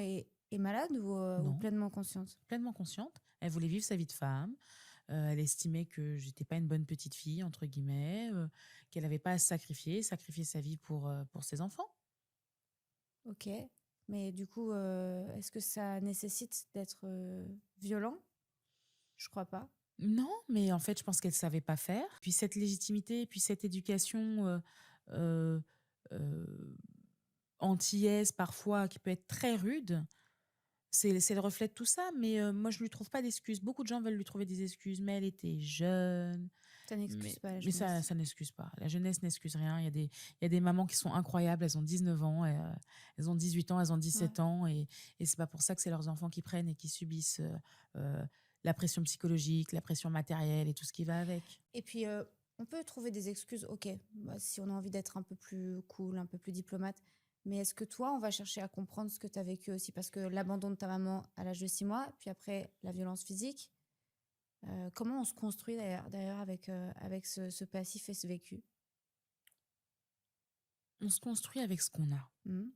est malade ou Non, pleinement consciente? pleinement consciente. Elle voulait vivre sa vie de femme. Elle estimait que j'étais pas une bonne petite fille, entre guillemets, qu'elle avait pas à se sacrifier sa vie pour ses enfants. Ok. Mais du coup, est-ce que ça nécessite d'être violent? Je crois pas. Non, mais en fait, je pense qu'elle savait pas faire. Puis cette légitimité, puis cette éducation, heu heu, antillaise parfois qui peut être très rude, c'est le reflet de tout ça, mais moi je lui trouve pas d'excuses. Beaucoup de gens veulent lui trouver des excuses, mais elle était jeune, Ça n'excuse pas la mais ça jeunesse. ça n'excuse pas. La jeunesse n'excuse rien. Il y a des mamans qui sont incroyables, elles ont 19 ans et elles ont 18 ans, elles ont Ouais. 17 ans et c'est pas pour ça que c'est leurs enfants qui prennent et qui subissent, heu, la pression psychologique, la pression matérielle et tout ce qui va avec. Et puis, on peut trouver des excuses, ok, bah, si on a envie d'être un peu plus cool, un peu plus diplomate. Mais est-ce que toi, on va chercher à comprendre ce que tu as vécu aussi? Parce que l'abandon de ta maman à l'âge de 6 mois, puis après la violence physique, comment on se construit d'ailleurs avec ce passif et ce vécu? On se construit avec ce qu'on a. Mhm.